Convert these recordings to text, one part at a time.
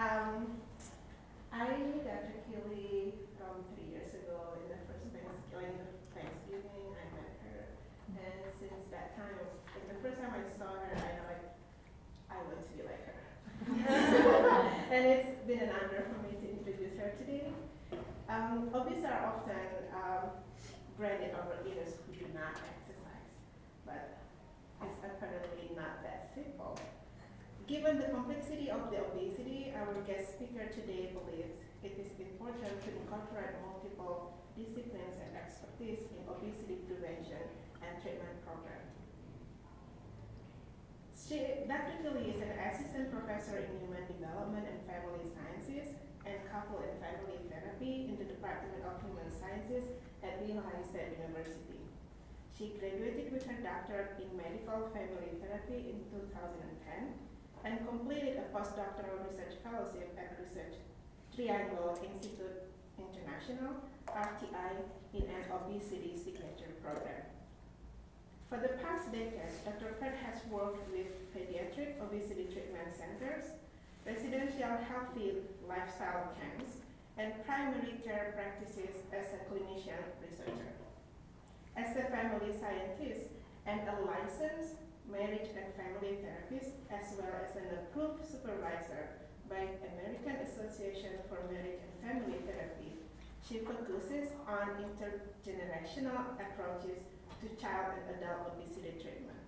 Um, I knew Dr. Keeley 3 years ago in the first Thanksgiving. I met her, and since that time, like the first time I saw her, I know like I want to be like her. And it's been an honor for me to introduce her today. Obese are often branded overeaters who do not exercise, but it's apparently not that simple. Given the complexity of the obesity, our guest speaker today believes it is important to incorporate multiple disciplines and expertise in obesity prevention and treatment program. Dr. Keeley is an assistant professor in human development and family sciences and couple and family therapy in the Department of Human Sciences at Lehigh State University. She graduated with her doctorate in medical family therapy in 2010 and completed a postdoctoral research fellowship at Research Triangle Institute International, RTI, in an obesity signature program. For the past decade, Dr. Pratt has worked with pediatric obesity treatment centers, residential healthy lifestyle camps, and primary care practices as a clinician researcher. As a family scientist and a licensed marriage and family therapist, as well as an approved supervisor by American Association for Marriage and Family Therapy, she focuses on intergenerational approaches to child and adult obesity treatment.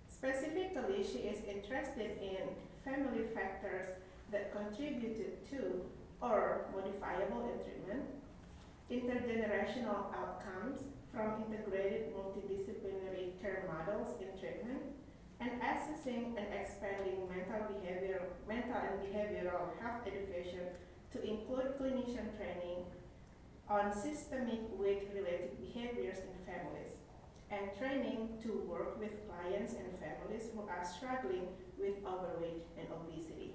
Specifically, she is interested in family factors that contributed to or modifiable in treatment, intergenerational outcomes from integrated multidisciplinary care models in treatment, and assessing and expanding mental and behavioral health education to include clinician training on systemic weight-related behaviors in families, and training to work with clients and families who are struggling with overweight and obesity.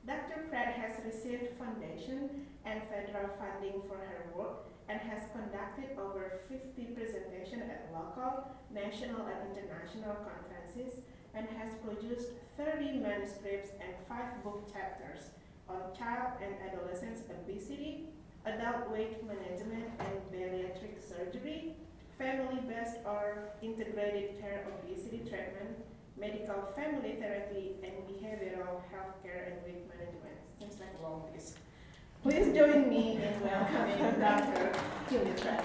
Dr. Pratt has received foundation and federal funding for her work and has conducted over 50 presentations at local, national, and international conferences, and has produced 30 manuscripts and 5 book chapters on child and adolescent obesity, adult weight management and bariatric surgery, family-based or integrated care obesity treatment, medical family therapy, and behavioral health care and weight management. Seems like a long list. Please join me in welcoming Dr. Keeley Pratt.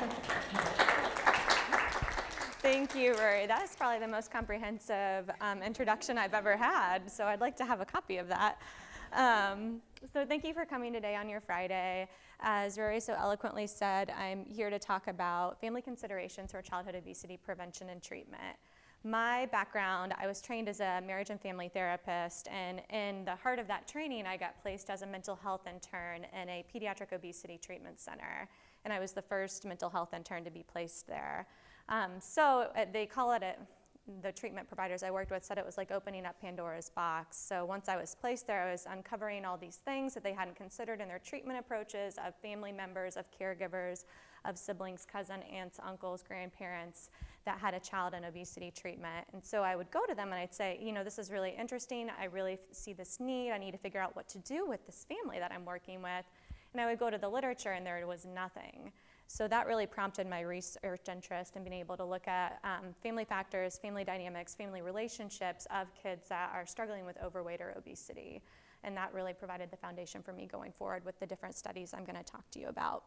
Thank you, Rory. That is probably the most comprehensive introduction I've ever had, so I'd like to have a copy of that. So thank you for coming today on your Friday. As Rory so eloquently said, I'm here to talk about family considerations for childhood obesity prevention and treatment. My background, I was trained as a marriage and family therapist, and in the heart of that training, I got placed as a mental health intern in a pediatric obesity treatment center, and I was the first mental health intern to be placed there. They call it the treatment providers I worked with said it was like opening up Pandora's box. So once I was placed there, I was uncovering all these things that they hadn't considered in their treatment approaches of family members, of caregivers, of siblings, cousins, aunts, uncles, grandparents that had a child in obesity treatment. And so I would go to them and I'd say, this is really interesting. I really see this need. I need to figure out what to do with this family that I'm working with. And I would go to the literature and there was nothing. So that really prompted my research interest in being able to look at family factors, family dynamics, family relationships of kids that are struggling with overweight or obesity. And that really provided the foundation for me going forward with the different studies I'm going to talk to you about.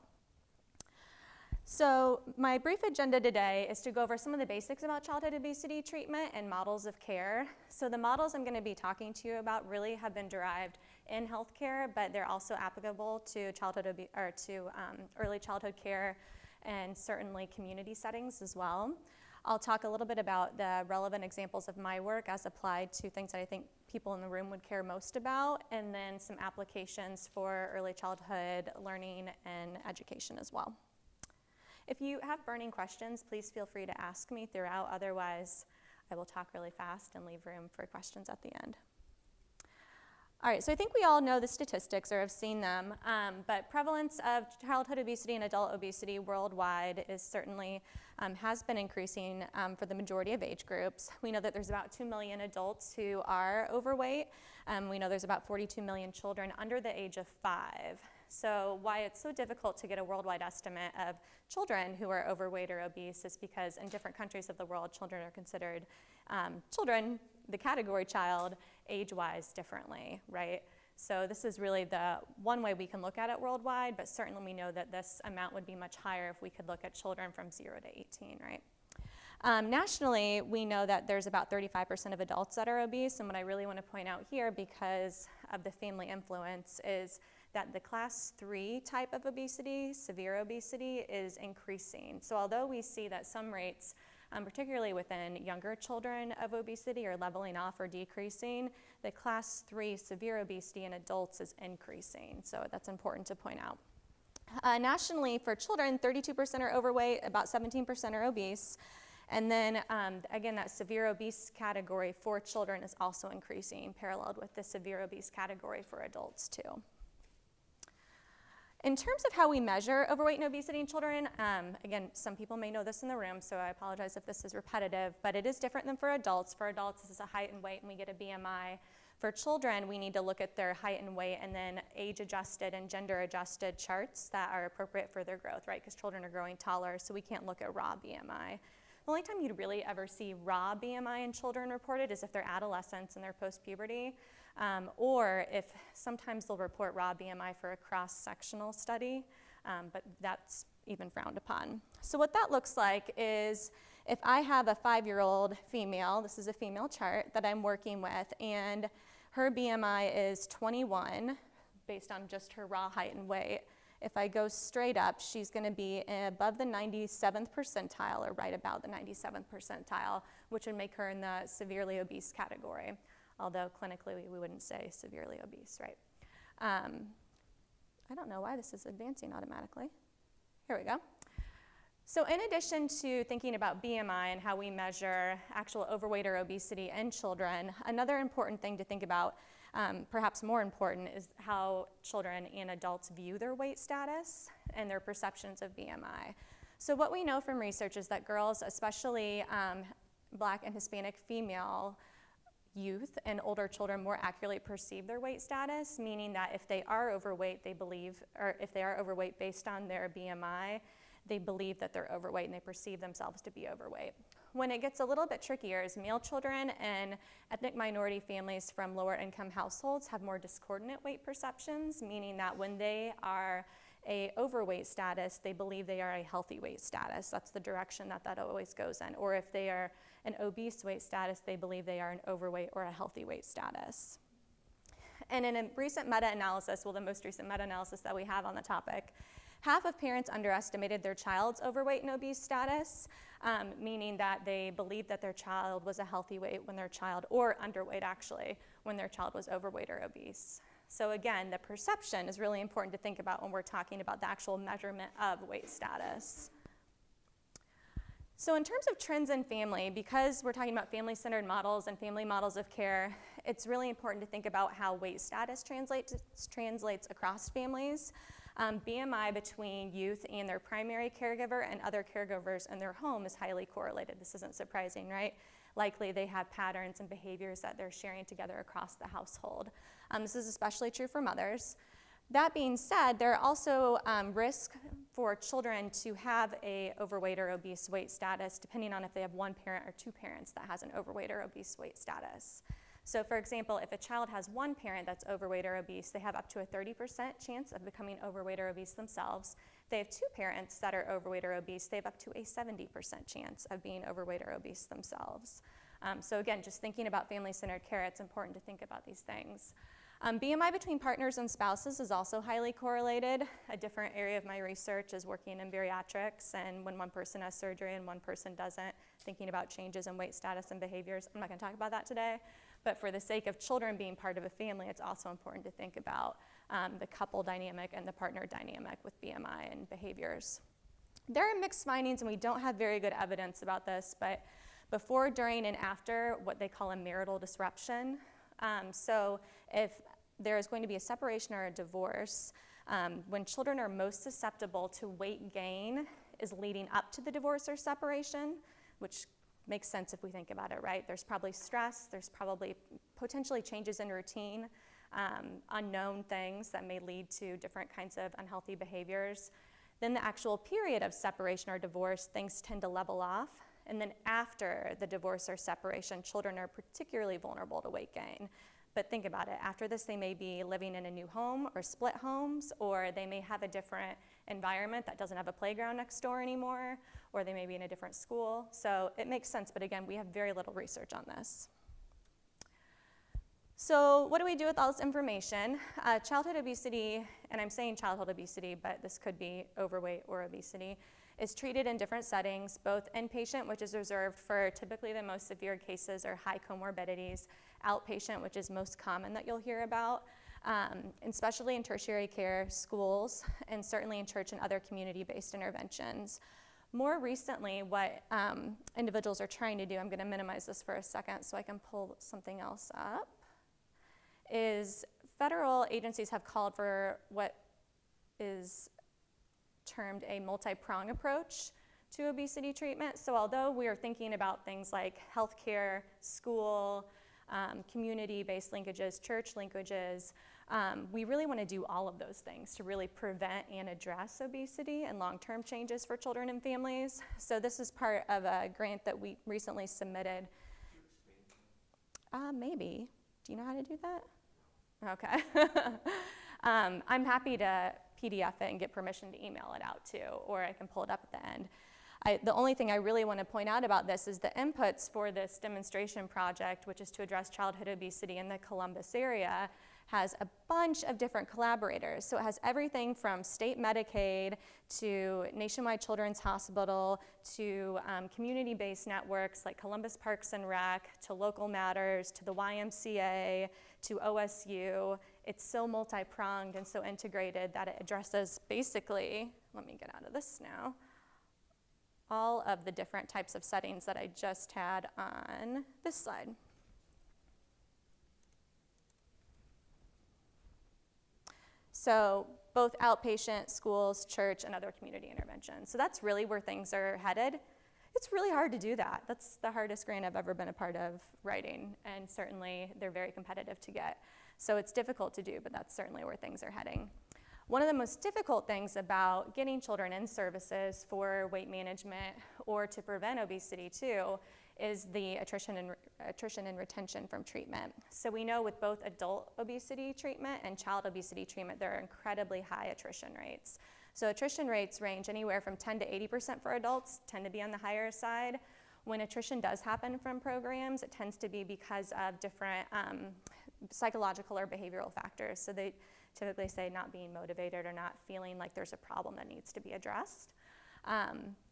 So my brief agenda today is to go over some of the basics about childhood obesity treatment and models of care. So the models I'm going to be talking to you about really have been derived in healthcare, but they're also applicable to early childhood care and certainly community settings as well. I'll talk a little bit about the relevant examples of my work as applied to things that I think people in the room would care most about, and then some applications for early childhood learning and education as well. If you have burning questions, please feel free to ask me throughout. Otherwise, I will talk really fast and leave room for questions at the end. All right, so I think we all know the statistics or have seen them, but prevalence of childhood obesity and adult obesity worldwide is certainly has been increasing for the majority of age groups. We know that there's about 2 million adults who are overweight. We know there's about 42 million children under the age of 5. So why it's so difficult to get a worldwide estimate of children who are overweight or obese is because in different countries of the world, children are considered children, the category child, age-wise differently, right? So this is really the one way we can look at it worldwide, but certainly we know that this amount would be much higher if we could look at children from 0 to 18, right? Nationally, we know that there's about 35% of adults that are obese, and what I really want to point out here, because of the family influence, is that the class 3 type of obesity, severe obesity, is increasing. So although we see that some rates, particularly within younger children of obesity, are leveling off or decreasing, the class 3 severe obesity in adults is increasing. So that's important to point out. Nationally, for children, 32% are overweight, about 17% are obese. And then, again, that severe obese category for children is also increasing, paralleled with the severe obese category for adults, too. In terms of how we measure overweight and obesity in children, again, some people may know this in the room, so I apologize if this is repetitive, but it is different than for adults. For adults, this is a height and weight, and we get a BMI. For children, we need to look at their height and weight and then age-adjusted and gender-adjusted charts that are appropriate for their growth, right? Because children are growing taller, so we can't look at raw BMI. The only time you'd really ever see raw BMI in children reported is if they're adolescents and they're post-puberty, or if sometimes they'll report raw BMI for a cross-sectional study, but that's even frowned upon. So what that looks like is if I have a 5-year-old female, this is a female chart that I'm working with, and her BMI is 21 based on just her raw height and weight. If I go straight up, she's going to be above the 97th percentile or right about the 97th percentile, which would make her in the severely obese category, although clinically we wouldn't say severely obese, right? I don't know why this is advancing automatically. Here we go. So in addition to thinking about BMI and how we measure actual overweight or obesity in children, another important thing to think about, perhaps more important, is how children and adults view their weight status and their perceptions of BMI. So what we know from research is that girls, especially Black and Hispanic female youth and older children, more accurately perceive their weight status, meaning that if they are overweight, they believe, or if they are overweight based on their BMI, they believe that they're overweight and they perceive themselves to be overweight. When it gets a little bit trickier is male children and ethnic minority families from lower income households have more discordant weight perceptions, meaning that when they are a overweight status, they believe they are a healthy weight status. That's the direction that always goes in. Or if they are an obese weight status, they believe they are an overweight or a healthy weight status. And in a recent meta-analysis, well, the most recent meta-analysis that we have on the topic, half of parents underestimated their child's overweight and obese status, meaning that they believed that their child was a healthy weight when their child, or underweight actually, when their child was overweight or obese. So again, the perception is really important to think about when we're talking about the actual measurement of weight status. So in terms of trends in family, because we're talking about family-centered models and family models of care, it's really important to think about how weight status translates across families. BMI between youth and their primary caregiver and other caregivers in their home is highly correlated. This isn't surprising, right? Likely they have patterns and behaviors that they're sharing together across the household. This is especially true for mothers. That being said, there are also risks for children to have a overweight or obese weight status depending on if they have one parent or two parents that has an overweight or obese weight status. So for example, if a child has one parent that's overweight or obese, they have up to a 30% chance of becoming overweight or obese themselves. If they have two parents that are overweight or obese, they have up to a 70% chance of being overweight or obese themselves. So again, just thinking about family-centered care, it's important to think about these things. BMI between partners and spouses is also highly correlated. A different area of my research is working in bariatrics, and when one person has surgery and one person doesn't, thinking about changes in weight status and behaviors. I'm not going to talk about that today, but for the sake of children being part of a family, it's also important to think about the couple dynamic and the partner dynamic with BMI and behaviors. There are mixed findings, and we don't have very good evidence about this, but before, during, and after what they call a marital disruption. So if there is going to be a separation or a divorce, when children are most susceptible to weight gain is leading up to the divorce or separation, which makes sense if we think about it, right? There's probably stress, there's probably potentially changes in routine, unknown things that may lead to different kinds of unhealthy behaviors. Then the actual period of separation or divorce, things tend to level off. And then after the divorce or separation, children are particularly vulnerable to weight gain. But think about it, after this they may be living in a new home or split homes, or they may have a different environment that doesn't have a playground next door anymore, or they may be in a different school. So it makes sense, but again, we have very little research on this. So what do we do with all this information? Childhood obesity, and I'm saying childhood obesity, but this could be overweight or obesity, is treated in different settings, both inpatient, which is reserved for typically the most severe cases or high comorbidities, outpatient, which is most common that you'll hear about, and especially in tertiary care, schools, and certainly in church and other community-based interventions. More recently, what individuals are trying to do, I'm going to minimize this for a second so I can pull something else up, is federal agencies have called for what is termed a multi-prong approach to obesity treatment. So although we are thinking about things like healthcare, school, community-based linkages, church linkages, we really want to do all of those things to really prevent and address obesity and long-term changes for children and families. So this is part of a grant that we recently submitted. Maybe. Do you know how to do that? Okay. I'm happy to PDF it and get permission to email it out too, or I can pull it up at the end. The only thing I really want to point out about this is the inputs for this demonstration project, which is to address childhood obesity in the Columbus area, has a bunch of different collaborators. So it has everything from state Medicaid to Nationwide Children's Hospital to community-based networks like Columbus Parks and Rec, to Local Matters, to the YMCA, to OSU. It's so multi-pronged and so integrated that it addresses basically, let me get out of this now, all of the different types of settings that I just had on this slide. So both outpatient, schools, church, and other community interventions. So that's really where things are headed. It's really hard to do that. That's the hardest grant I've ever been a part of writing, and certainly they're very competitive to get. So it's difficult to do, but that's certainly where things are heading. One of the most difficult things about getting children in services for weight management or to prevent obesity too is the attrition and retention from treatment. So we know with both adult obesity treatment and child obesity treatment, there are incredibly high attrition rates. So attrition rates range anywhere from 10 to 80% for adults, tend to be on the higher side. When attrition does happen from programs, it tends to be because of different psychological or behavioral factors. So they typically say not being motivated or not feeling like there's a problem that needs to be addressed.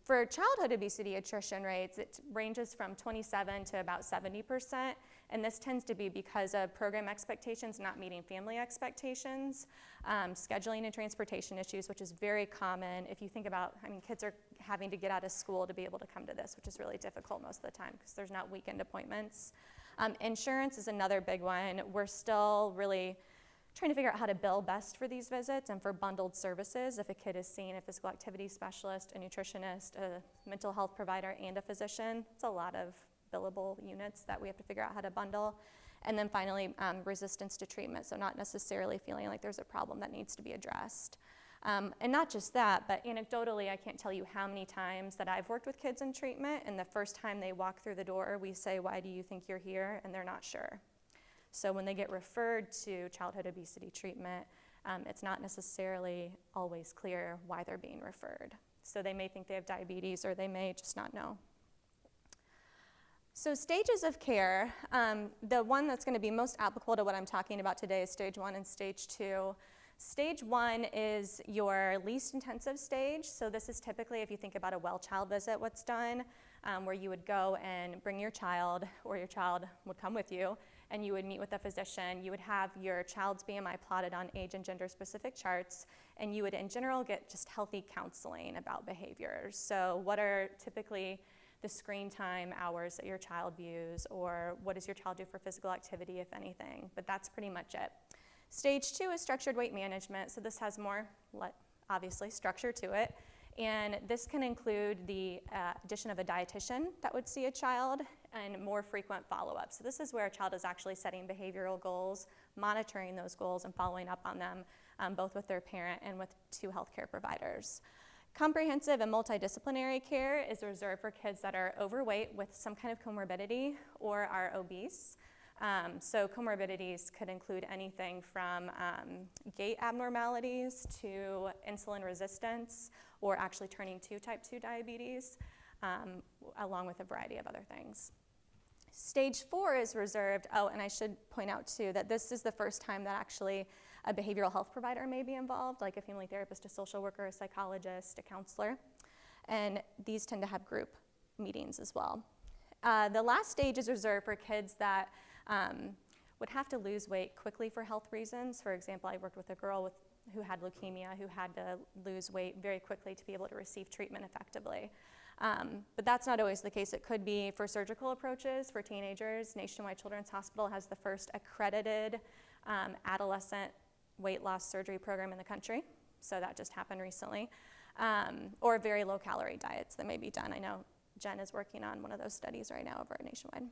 For childhood obesity attrition rates, it ranges from 27 to about 70%, and this tends to be because of program expectations not meeting family expectations, scheduling and transportation issues, which is very common. If you think about, kids are having to get out of school to be able to come to this, which is really difficult most of the time because there's not weekend appointments. Insurance is another big one. We're still really trying to figure out how to bill best for these visits and for bundled services. If a kid is seeing a physical activity specialist, a nutritionist, a mental health provider, and a physician, it's a lot of billable units that we have to figure out how to bundle. And then finally, resistance to treatment, so not necessarily feeling like there's a problem that needs to be addressed. And not just that, but anecdotally, I can't tell you how many times that I've worked with kids in treatment, and the first time they walk through the door, we say, "Why do you think you're here?" And they're not sure. So when they get referred to childhood obesity treatment, it's not necessarily always clear why they're being referred. So they may think they have diabetes, or they may just not know. So stages of care, the one that's going to be most applicable to what I'm talking about today is stage 1 and stage 2. Stage 1 is your least intensive stage. So this is typically, if you think about a well-child visit, what's done, where you would go and bring your child, or your child would come with you, and you would meet with a physician. You would have your child's BMI plotted on age and gender specific charts, and you would in general get just healthy counseling about behaviors. So what are typically the screen time hours that your child views, or what does your child do for physical activity, if anything, but that's pretty much it. Stage 2 is structured weight management, so this has more, obviously, structure to it. And this can include the addition of a dietitian that would see a child and more frequent follow-up. So this is where a child is actually setting behavioral goals, monitoring those goals, and following up on them, both with their parent and with 2 healthcare providers. Comprehensive and multidisciplinary care is reserved for kids that are overweight with some kind of comorbidity or are obese. So comorbidities could include anything from gait abnormalities to insulin resistance or actually turning to type 2 diabetes, along with a variety of other things. Stage 4 is reserved, and I should point out too that this is the first time that actually a behavioral health provider may be involved, like a family therapist, a social worker, a psychologist, a counselor, and these tend to have group meetings as well. The last stage is reserved for kids that would have to lose weight quickly for health reasons. For example, I worked with a girl who had leukemia who had to lose weight very quickly to be able to receive treatment effectively. But that's not always the case. It could be for surgical approaches for teenagers. Nationwide Children's Hospital has the first accredited adolescent weight loss surgery program in the country. So that just happened recently. Or very low calorie diets that may be done. I know Jen is working on one of those studies right now over at Nationwide.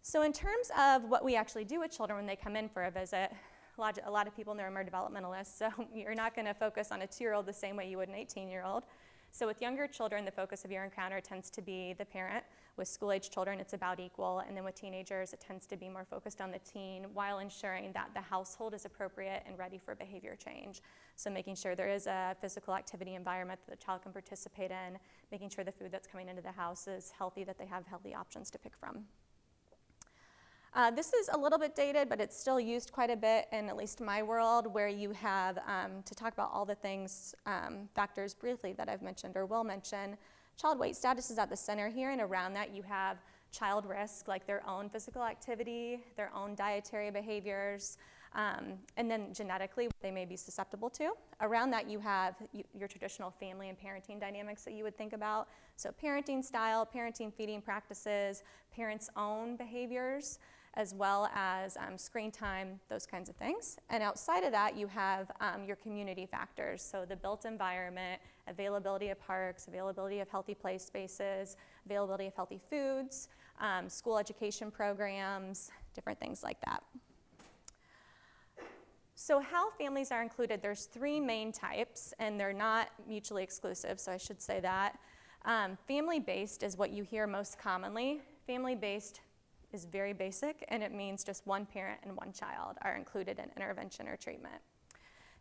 So in terms of what we actually do with children when they come in for a visit, a lot of people in the room are developmentalists, so you're not going to focus on a 2-year-old the same way you would an 18-year-old. So with younger children, the focus of your encounter tends to be the parent. With school-age children, it's about equal, and then with teenagers, it tends to be more focused on the teen while ensuring that the household is appropriate and ready for behavior change. So making sure there is a physical activity environment that the child can participate in, making sure the food that's coming into the house is healthy, that they have healthy options to pick from. This is a little bit dated, but it's still used quite a bit in at least my world, where you have, to talk about all the things, factors briefly that I've mentioned or will mention, child weight status is at the center here, and around that you have child risk, like their own physical activity, their own dietary behaviors, and then genetically what they may be susceptible to. Around that you have your traditional family and parenting dynamics that you would think about. So parenting style, parenting feeding practices, parents' own behaviors, as well as screen time, those kinds of things. And outside of that, you have your community factors. So the built environment, availability of parks, availability of healthy play spaces, availability of healthy foods, school education programs, different things like that. So how families are included, there's 3 main types, and they're not mutually exclusive, so I should say that. Family-based is what you hear most commonly. Family-based is very basic, and it means just one parent and one child are included in intervention or treatment.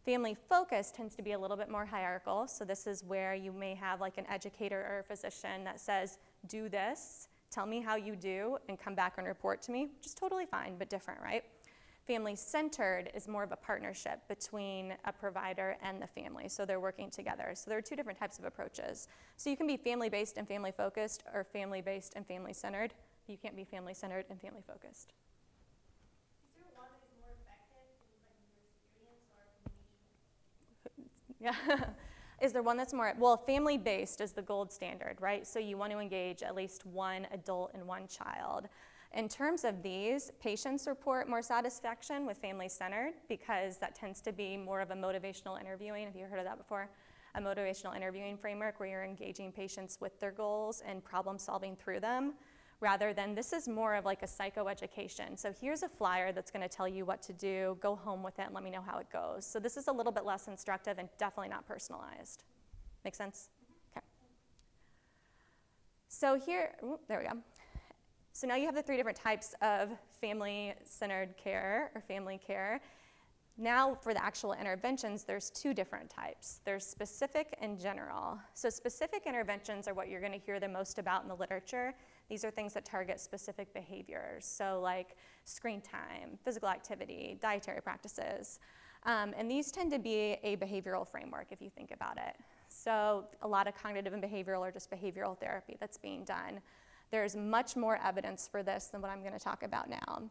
Family-focused tends to be a little bit more hierarchical, so this is where you may have like an educator or a physician that says, do this, tell me how you do, and come back and report to me, which is totally fine, but different, right? Family-centered is more of a partnership between a provider and the family, so they're working together. So there are 2 different types of approaches. So you can be family-based and family-focused, or family-based and family-centered. You can't be family-centered and family-focused. Is there one that is more effective, like in your experience, or Yeah. Is there one that's more, well, family-based is the gold standard, right? So you want to engage at least one adult and one child. In terms of these, patients report more satisfaction with family-centered because that tends to be more of a motivational interviewing. Have you heard of that before? A motivational interviewing framework where you're engaging patients with their goals and problem solving through them, rather than this is more of like a psychoeducation. So here's a flyer that's going to tell you what to do, go home with it, and let me know how it goes. So this is a little bit less instructive and definitely not personalized. Make sense? Okay. So here, there we go. So now you have the 3 different types of family-centered care or family care. Now for the actual interventions, there's 2 different types. There's specific and general. So specific interventions are what you're going to hear the most about in the literature. These are things that target specific behaviors, so like screen time, physical activity, dietary practices. And these tend to be a behavioral framework if you think about it. So a lot of cognitive and behavioral or just behavioral therapy that's being done. There's much more evidence for this than what I'm going to talk about now.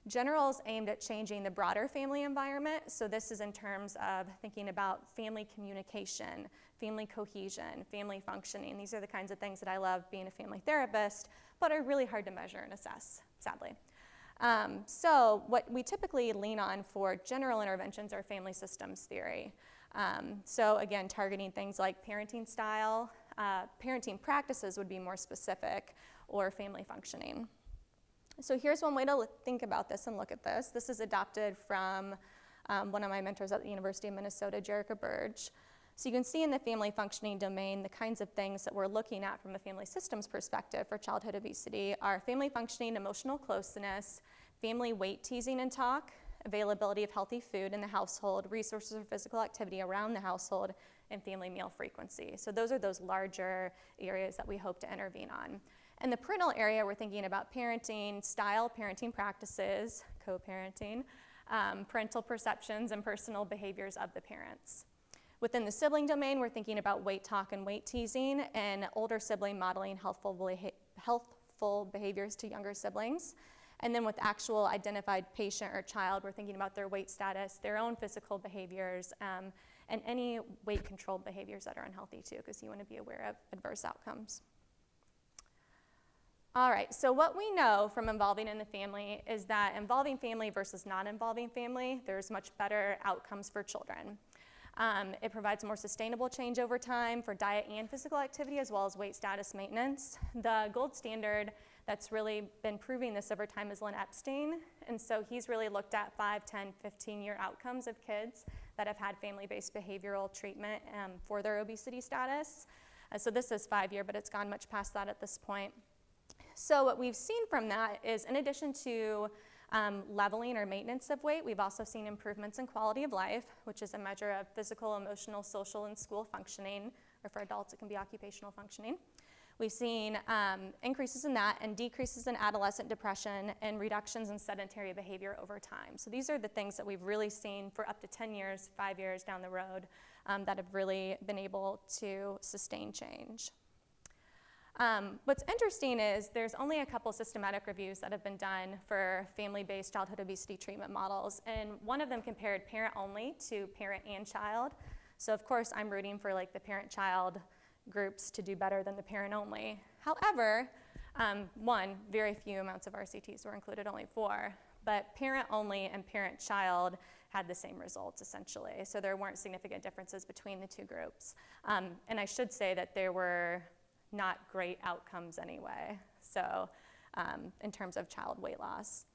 General is aimed at changing the broader family environment, so this is in terms of thinking about family communication, family cohesion, family functioning. These are the kinds of things that I love being a family therapist, but are really hard to measure and assess, sadly. So what we typically lean on for general interventions are family systems theory. So again, targeting things like parenting style, parenting practices would be more specific, or family functioning. So here's one way to think about this and look at this. This is adopted from one of my mentors at the University of Minnesota, Jerica Burge. So you can see in the family functioning domain, the kinds of things that we're looking at from a family systems perspective for childhood obesity are family functioning, emotional closeness, family weight teasing and talk, availability of healthy food in the household, resources for physical activity around the household, and family meal frequency. So those are those larger areas that we hope to intervene on. In the parental area, we're thinking about parenting style, parenting practices, co-parenting, parental perceptions, and personal behaviors of the parents. Within the sibling domain, we're thinking about weight talk and weight teasing, and older sibling modeling healthful behaviors to younger siblings. And then with actual identified patient or child, we're thinking about their weight status, their own physical behaviors, and any weight-controlled behaviors that are unhealthy too, because you want to be aware of adverse outcomes. All right, so what we know from involving in the family is that involving family versus not involving family, there's much better outcomes for children. It provides more sustainable change over time for diet and physical activity, as well as weight status maintenance. The gold standard that's really been proving this over time is Lynn Epstein, and so he's really looked at 5, 10, 15-year outcomes of kids that have had family-based behavioral treatment for their obesity status. So this is 5-year, but it's gone much past that at this point. So what we've seen from that is, in addition to leveling or maintenance of weight, we've also seen improvements in quality of life, which is a measure of physical, emotional, social, and school functioning, or for adults it can be occupational functioning. We've seen increases in that and decreases in adolescent depression and reductions in sedentary behavior over time. So these are the things that we've really seen for up to 10 years, 5 years down the road, that have really been able to sustain change. What's interesting is there's only a couple systematic reviews that have been done for family-based childhood obesity treatment models, and one of them compared parent only to parent and child. So of course I'm rooting for like the parent-child groups to do better than the parent only. However, very few amounts of RCTs were included, only 4, but parent only and parent-child had the same results essentially. So there weren't significant differences between the two groups. And I should say that there were not great outcomes anyway, so in terms of child weight loss.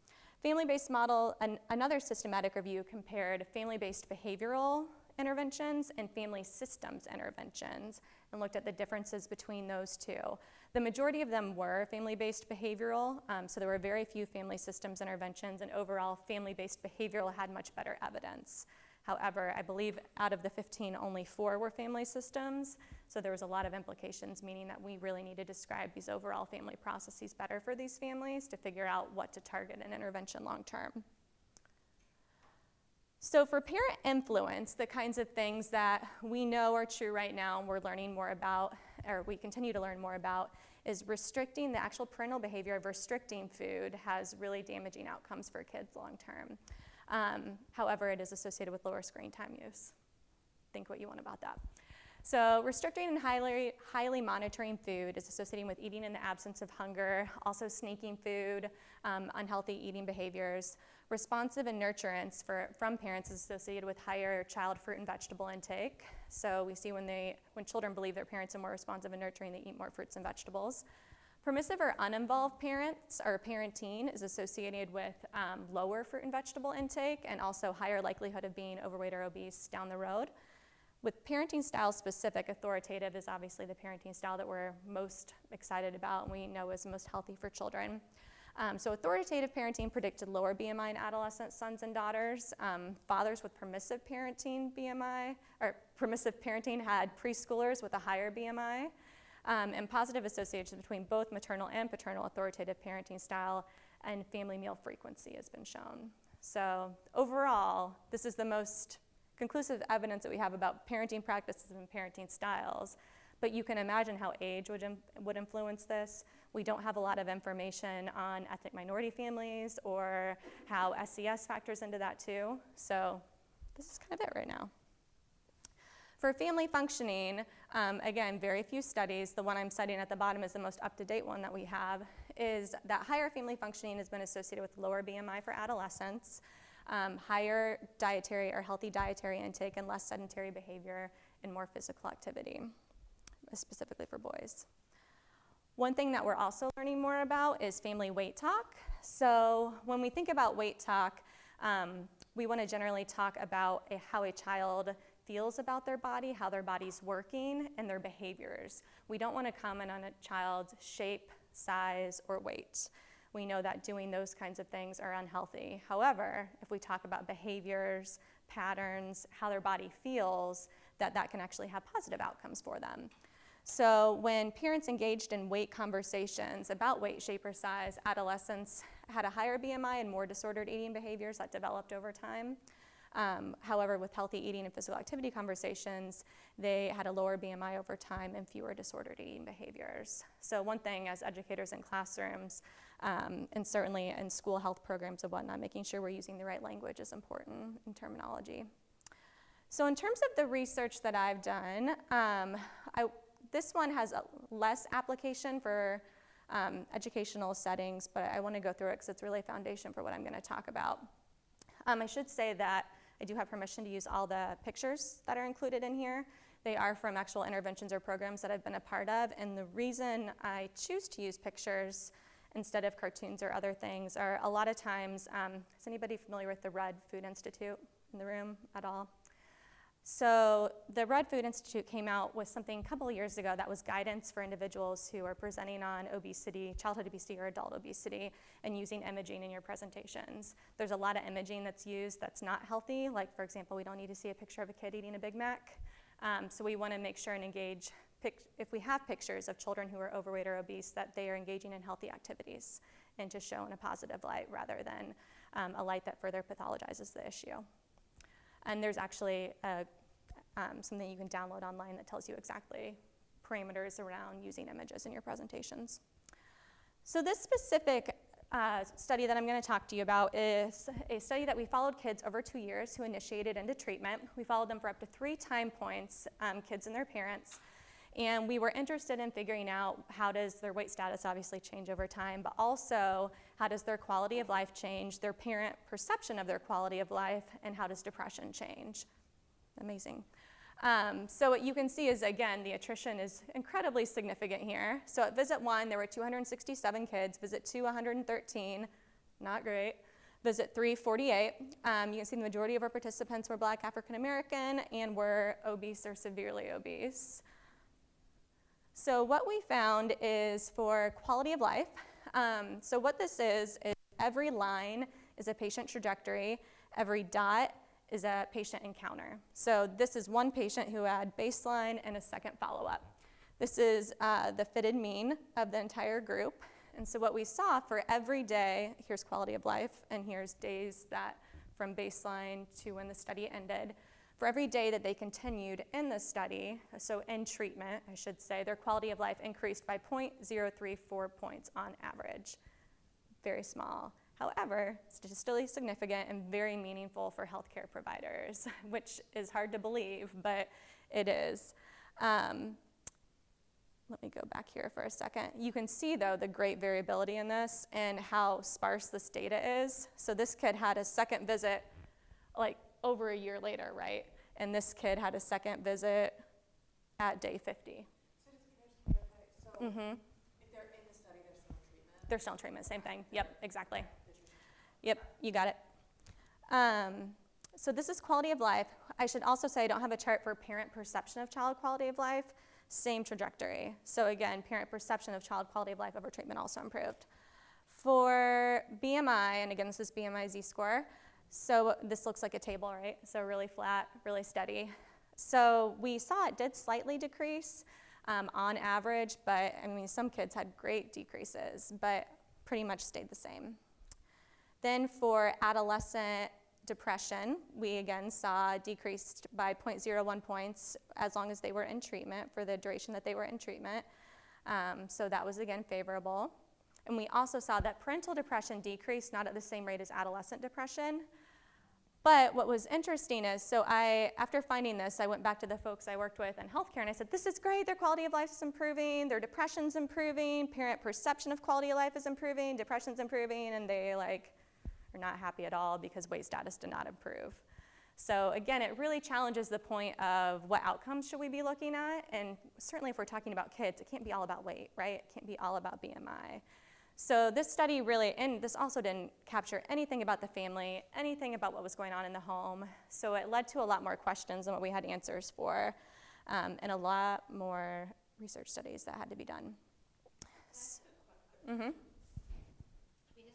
Family-based model, another systematic review compared family-based behavioral interventions and family systems interventions and looked at the differences between those two. The majority of them were family-based behavioral, so there were very few family systems interventions, and overall family-based behavioral had much better evidence. However, I believe out of the 15, only 4 were family systems, so there was a lot of implications, meaning that we really need to describe these overall family processes better for these families to figure out what to target in intervention long term. So for parent influence, the kinds of things that we know are true right now and we're learning more about, or we continue to learn more about, is restricting the actual parental behavior of restricting food has really damaging outcomes for kids long term. However, it is associated with lower screen time use. Think what you want about that. So restricting and highly monitoring food is associated with eating in the absence of hunger, also sneaking food, unhealthy eating behaviors. Responsive and nurturance from parents is associated with higher child fruit and vegetable intake. So we see when children believe their parents are more responsive and nurturing, they eat more fruits and vegetables. Permissive or uninvolved parents or parenting is associated with lower fruit and vegetable intake and also higher likelihood of being overweight or obese down the road. With parenting style specific, authoritative is obviously the parenting style that we're most excited about and we know is most healthy for children. So authoritative parenting predicted lower BMI in adolescent sons and daughters. Fathers with permissive parenting BMI, or permissive parenting had preschoolers with a higher BMI. And positive associations between both maternal and paternal authoritative parenting style and family meal frequency has been shown. So overall, this is the most conclusive evidence that we have about parenting practices and parenting styles. But you can imagine how age would influence this. We don't have a lot of information on ethnic minority families or how SES factors into that too. So this is kind of it right now. For family functioning, again, very few studies. The one I'm citing at the bottom is the most up-to-date one that we have, is that higher family functioning has been associated with lower BMI for adolescents, higher dietary or healthy dietary intake, and less sedentary behavior and more physical activity, specifically for boys. One thing that we're also learning more about is family weight talk. So when we think about weight talk, we want to generally talk about how a child feels about their body, how their body's working, and their behaviors. We don't want to comment on a child's shape, size, or weight. We know that doing those kinds of things are unhealthy. However, if we talk about behaviors, patterns, how their body feels, that can actually have positive outcomes for them. So when parents engaged in weight conversations about weight, shape, or size, adolescents had a higher BMI and more disordered eating behaviors that developed over time. However, with healthy eating and physical activity conversations, they had a lower BMI over time and fewer disordered eating behaviors. So one thing as educators in classrooms, and certainly in school health programs and whatnot, making sure we're using the right language is important in terminology. So in terms of the research that I've done, this one has less application for educational settings, but I want to go through it because it's really a foundation for what I'm going to talk about. I should say that I do have permission to use all the pictures that are included in here. They are from actual interventions or programs that I've been a part of, and the reason I choose to use pictures instead of cartoons or other things are a lot of times, is anybody familiar with the Rudd Food Institute in the room at all? So the Rudd Food Institute came out with something a couple of years ago that was guidance for individuals who are presenting on obesity, childhood obesity or adult obesity, and using imaging in your presentations. There's a lot of imaging that's used that's not healthy. Like, for example, we don't need to see a picture of a kid eating a Big Mac. So we want to make sure and engage, if we have pictures of children who are overweight or obese, that they are engaging in healthy activities and to show in a positive light rather than a light that further pathologizes the issue. And there's actually something you can download online that tells you exactly parameters around using images in your presentations. So this specific study that I'm going to talk to you about is a study that we followed kids over 2 years who initiated into treatment. We followed them for up to 3 time points, kids and their parents. And we were interested in figuring out how does their weight status obviously change over time, but also how does their quality of life change, their parent perception of their quality of life, and how does depression change. Amazing. So what you can see is, again, the attrition is incredibly significant here. So at visit 1, there were 267 kids. Visit 2, 113, not great. Visit 3, 48. You can see the majority of our participants were Black, African American, and were obese or severely obese. So what we found is for quality of life, so what this is every line is a patient trajectory, every dot is a patient encounter. So this is one patient who had baseline and a second follow-up. This is the fitted mean of the entire group. And so what we saw for every day, here's quality of life, and here's days that from baseline to when the study ended. For every day that they continued in the study, so in treatment, I should say, their quality of life increased by 0.034 points on average. Very small. However, statistically significant and very meaningful for healthcare providers, which is hard to believe, but it is. Let me go back here for a second. You can see, though, the great variability in this and how sparse this data is. So this kid had a second visit like over a year later, right? And this kid had a second visit at day 50. So just can I just clarify? So if they're in the study, they're still in treatment? They're still in treatment, same thing. Yep, exactly. Yep, you got it. So this is quality of life. I should also say I don't have a chart for parent perception of child quality of life. Same trajectory. So again, parent perception of child quality of life over treatment also improved. For BMI, and again, this is BMI Z-score. So this looks like a table, right? So really flat, really steady. So we saw it did slightly decrease on average, but I mean, some kids had great decreases, but pretty much stayed the same. Then for adolescent depression, we again saw decreased by 0.01 points as long as they were in treatment for the duration that they were in treatment. So that was again favorable. And we also saw that parental depression decreased, not at the same rate as adolescent depression, But what was interesting is, after finding this, I went back to the folks I worked with in healthcare and I said, this is great, their quality of life is improving, their depression's improving, parent perception of quality of life is improving, depression's improving, and they are not happy at all because weight status did not improve. So again, it really challenges the point of what outcomes should we be looking at, and certainly if we're talking about kids, it can't be all about weight, right? It can't be all about BMI. So this study really, and this also didn't capture anything about the family, anything about what was going on in the home. So it led to a lot more questions than what we had answers for, and a lot more research studies that had to be done. Mm-hmm. I mean,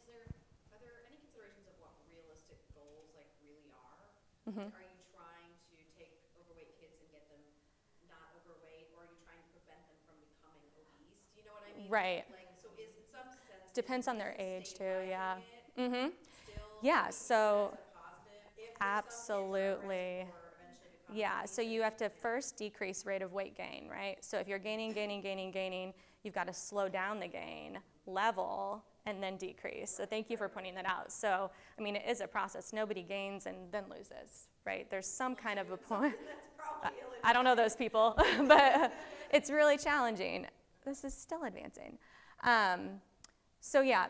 are there any considerations of what realistic goals really are? Mm-hmm. Are you trying to take overweight kids and get them not overweight, or are you trying to prevent them from becoming obese? Do you know what I mean? Right. So is in some sense Depends on their age too, yeah. Mm-hmm. Yeah, so As a positive, if absolutely. some kids are at risk for eventually becoming Yeah, obese, so you have to first decrease rate of weight gain, right? So if you're gaining, you've got to slow down the gain, level, and then decrease. So thank you for pointing that out. So, I mean, it is a process. Nobody gains and then loses, right? There's some kind of a point. I don't know those people, but it's really challenging. This is still advancing. So yeah,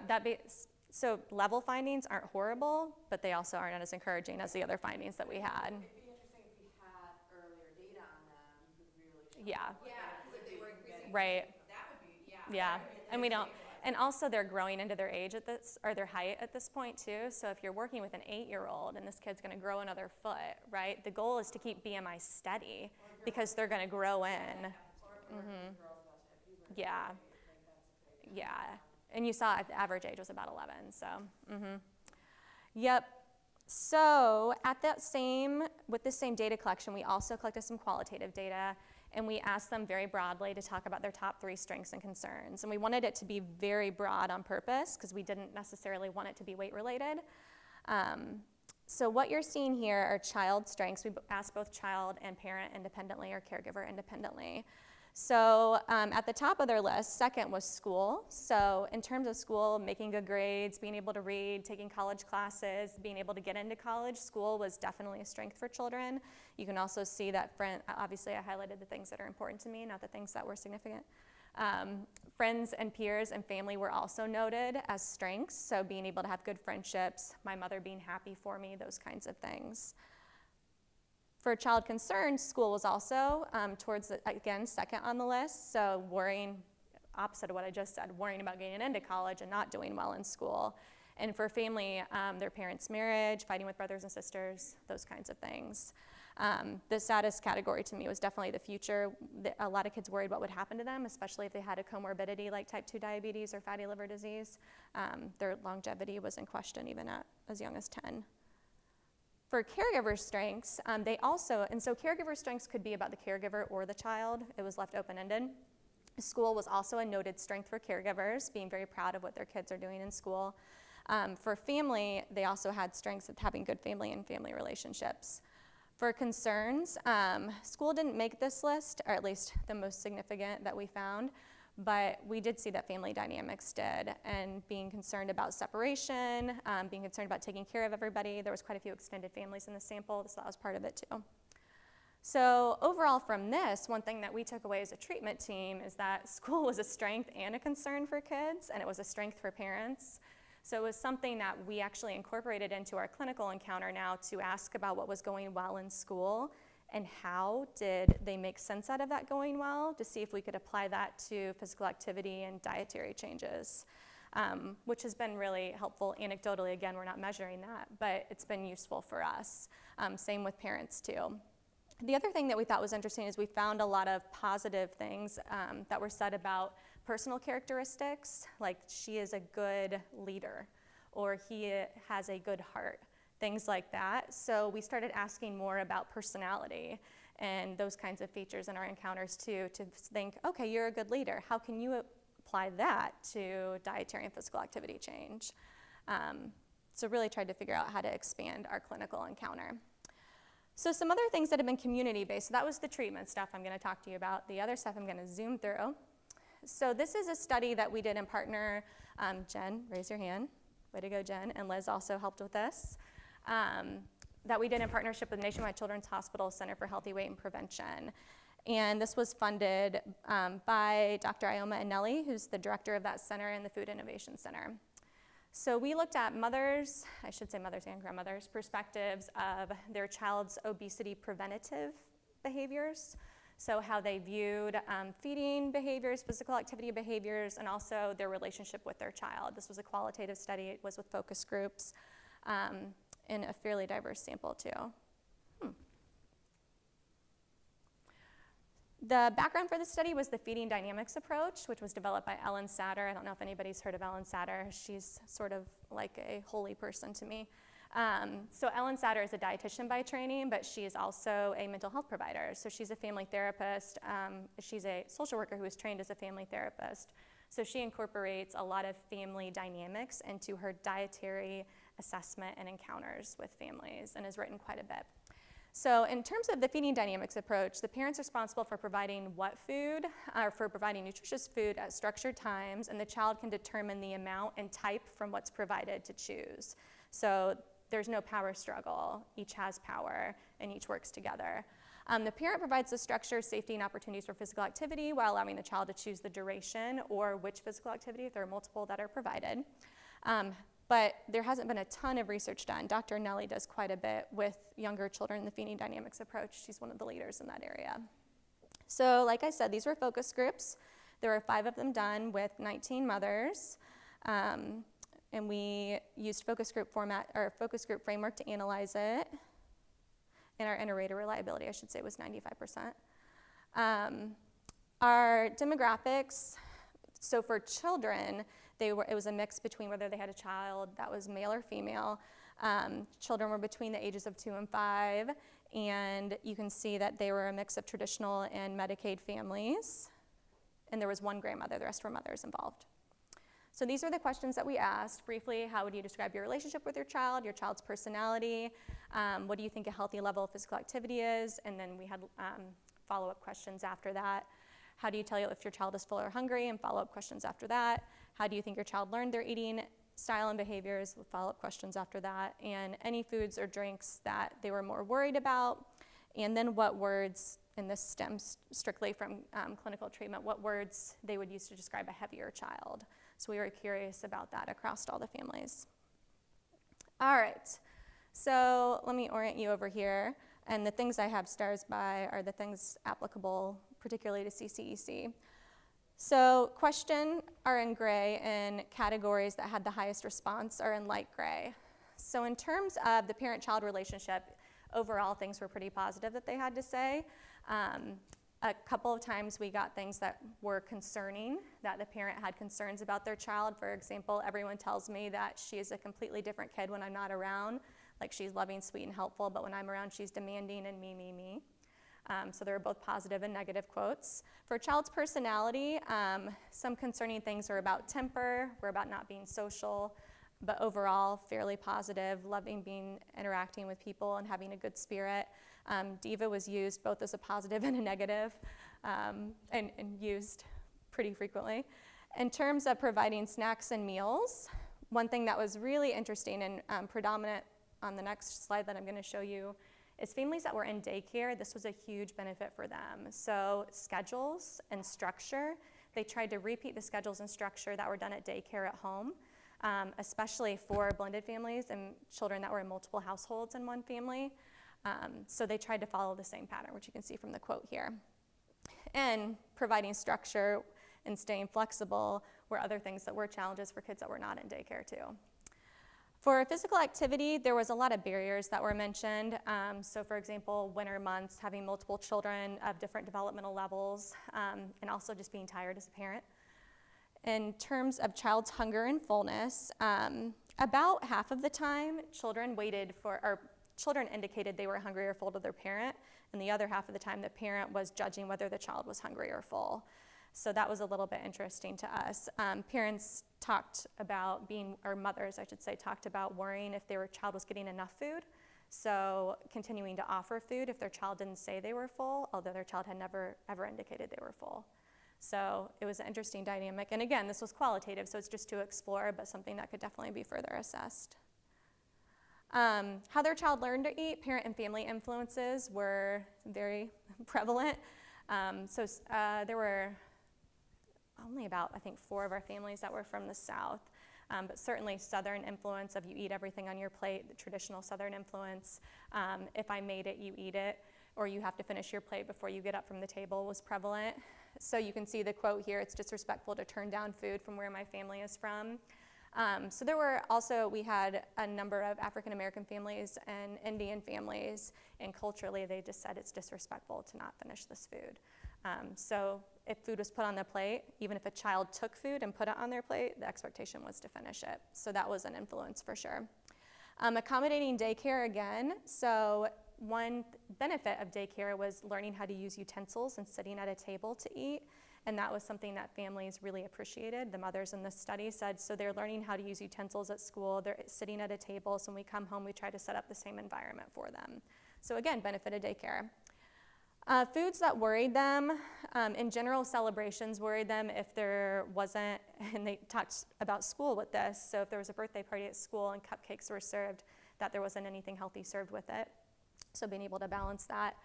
so level findings aren't horrible, but they also aren't as encouraging as the other findings that we had. It'd be interesting if we had earlier data on them, you could really Yeah. Because if they were increasing, Right. that would be, Yeah, and we don't, and also they're growing into their age or their height at this point too. So if you're working with an 8-year-old and this kid's gonna grow another foot, right? The goal is to keep BMI steady because they're gonna grow in. Yeah, yeah. And you saw the average age was about 11, so. Yep. So with the same data collection, we also collected some qualitative data, and we asked them very broadly to talk about their top 3 strengths and concerns. And we wanted it to be very broad on purpose because we didn't necessarily want it to be weight related. So what you're seeing here are child strengths. We asked both child and parent independently or caregiver independently. So at the top of their list, second was school. So in terms of school, making good grades, being able to read, taking college classes, being able to get into college, school was definitely a strength for children. You can also see that, obviously I highlighted the things that are important to me, not the things that were significant. Friends and peers and family were also noted as strengths. So being able to have good friendships, my mother being happy for me, those kinds of things. For child concerns, school was also again, second on the list. So worrying, opposite of what I just said, worrying about getting into college and not doing well in school. And for family, their parents' marriage, fighting with brothers and sisters, those kinds of things. The saddest category to me was definitely the future. A lot of kids worried what would happen to them, especially if they had a comorbidity like type 2 diabetes or fatty liver disease. Their longevity was in question even at as young as 10. For caregiver strengths, so caregiver strengths could be about the caregiver or the child. It was left open-ended. School was also a noted strength for caregivers, being very proud of what their kids are doing in school. For family, they also had strengths of having good family and family relationships. For concerns, school didn't make this list, or at least the most significant that we found, but we did see that family dynamics did, and being concerned about separation, being concerned about taking care of everybody. There was quite a few extended families in the sample, so that was part of it too. So overall from this, one thing that we took away as a treatment team is that school was a strength and a concern for kids, and it was a strength for parents. So it was something that we actually incorporated into our clinical encounter now to ask about what was going well in school and how did they make sense out of that going well, to see if we could apply that to physical activity and dietary changes, which has been really helpful anecdotally. Again, we're not measuring that, but it's been useful for us. Same with parents too. The other thing that we thought was interesting is we found a lot of positive things that were said about personal characteristics, like she is a good leader, or he has a good heart. Things like that. So we started asking more about personality and those kinds of features in our encounters too, to think, okay, you're a good leader. How can you apply that to dietary and physical activity change? So really tried to figure out how to expand our clinical encounter. So some other things that have been community-based. So that was the treatment stuff I'm gonna talk to you about. The other stuff I'm gonna zoom through. So this is a study that we did in partner. Jen, raise your hand. Way to go, Jen. And Liz also helped with this. that we did in partnership with Nationwide Children's Hospital Center for Healthy Weight and Prevention. And this was funded by Dr. Ioma Anelli, who's the director of that center and the Food Innovation Center. So we looked at mothers, I should say mothers and grandmothers, perspectives of their child's obesity preventative behaviors. So how they viewed feeding behaviors, physical activity behaviors, and also their relationship with their child. This was a qualitative study. It was with focus groups and a fairly diverse sample too. The background for the study was the feeding dynamics approach, which was developed by Ellen Satter. I don't know if anybody's heard of Ellen Satter. She's sort of like a holy person to me. So Ellen Satter is a dietitian by training, but she is also a mental health provider. So she's a family therapist. She's a social worker who is trained as a family therapist. So she incorporates a lot of family dynamics into her dietary assessment and encounters with families and has written quite a bit. So in terms of the feeding dynamics approach, the parent's responsible for providing what food, or for providing nutritious food at structured times, and the child can determine the amount and type from what's provided to choose. So there's no power struggle. Each has power, and each works together. The parent provides the structure, safety, and opportunities for physical activity while allowing the child to choose the duration or which physical activity, if there are multiple that are provided. But there hasn't been a ton of research done. Dr. Nelly does quite a bit with younger children in the feeding dynamics approach. She's one of the leaders in that area. So like I said, these were focus groups. There were 5 of them done with 19 mothers. And we used focus group format, or focus group framework to analyze it. And our inter-rater reliability, I should say, was 95%. Our demographics, so for children, it was a mix between whether they had a child that was male or female. Children were between the ages of 2 and 5, and you can see that they were a mix of traditional and Medicaid families. And there was 1 grandmother, the rest were mothers involved. So these are the questions that we asked. Briefly, how would you describe your relationship with your child's personality? What do you think a healthy level of physical activity is? And then we had follow-up questions after that. How do you tell if your child is full or hungry? And follow-up questions after that. How do you think your child learned their eating style and behaviors? With follow-up questions after that. And any foods or drinks that they were more worried about. And then what words, and this stems strictly from clinical treatment, what words they would use to describe a heavier child. So we were curious about that across all the families. All right, so let me orient you over here. And the things I have stars by are the things applicable particularly to CCEC. So question are in gray, and categories that had the highest response are in light gray. So in terms of the parent-child relationship, overall things were pretty positive that they had to say. A couple of times we got things that were concerning, that the parent had concerns about their child. For example, everyone tells me that she is a completely different kid when I'm not around. Like she's loving, sweet, and helpful, but when I'm around, she's demanding and me. So there are both positive and negative quotes. For a child's personality, some concerning things are about temper, were about not being social, but overall fairly positive, loving interacting with people and having a good spirit. Diva was used both as a positive and a negative, and used pretty frequently. In terms of providing snacks and meals, one thing that was really interesting and predominant on the next slide that I'm going to show you is families that were in daycare. This was a huge benefit for them. So schedules and structure, they tried to repeat the schedules and structure that were done at daycare at home, especially for blended families and children that were in multiple households in one family. So they tried to follow the same pattern, which you can see from the quote here. And providing structure and staying flexible were other things that were challenges for kids that were not in daycare too. For physical activity, there was a lot of barriers that were mentioned. So for example, winter months, having multiple children of different developmental levels, and also just being tired as a parent. In terms of child's hunger and fullness, about half of the time, children indicated they were hungry or full to their parent, and the other half of the time, the parent was judging whether the child was hungry or full. So that was a little bit interesting to us. Parents talked about mothers, I should say, talked about worrying if their child was getting enough food. So continuing to offer food if their child didn't say they were full, although their child had never, ever indicated they were full. So it was an interesting dynamic. And again, this was qualitative, so it's just to explore, but something that could definitely be further assessed. How their child learned to eat, parent and family influences were very prevalent. There were only about, I think, 4 of our families that were from the South, but certainly Southern influence of you eat everything on your plate, the traditional Southern influence. If I made it, you eat it, or you have to finish your plate before you get up from the table was prevalent. So you can see the quote here, it's disrespectful to turn down food from where my family is from. So there were also, we had a number of African American families and Indian families, and culturally they just said it's disrespectful to not finish this food. So if food was put on the plate, even if a child took food and put it on their plate, the expectation was to finish it. So that was an influence for sure. Accommodating daycare again. So one benefit of daycare was learning how to use utensils and sitting at a table to eat. And that was something that families really appreciated. The mothers in this study said, so they're learning how to use utensils at school, they're sitting at a table, so when we come home, we try to set up the same environment for them. So again, benefit of daycare. Foods that worried them, in general, celebrations worried them if there wasn't, and they talked about school with this, so if there was a birthday party at school and cupcakes were served, that there wasn't anything healthy served with it. So being able to balance that.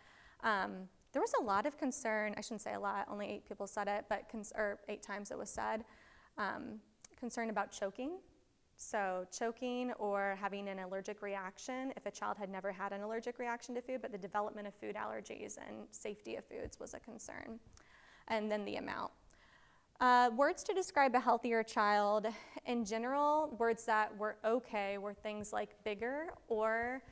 There was a lot of concern, I shouldn't say a lot, only 8 people said it, but or 8 times it was said, concern about choking. So choking or having an allergic reaction if a child had never had an allergic reaction to food, but the development of food allergies and safety of foods was a concern. And then the amount. Words to describe a healthier child. In general, words that were okay were things like bigger or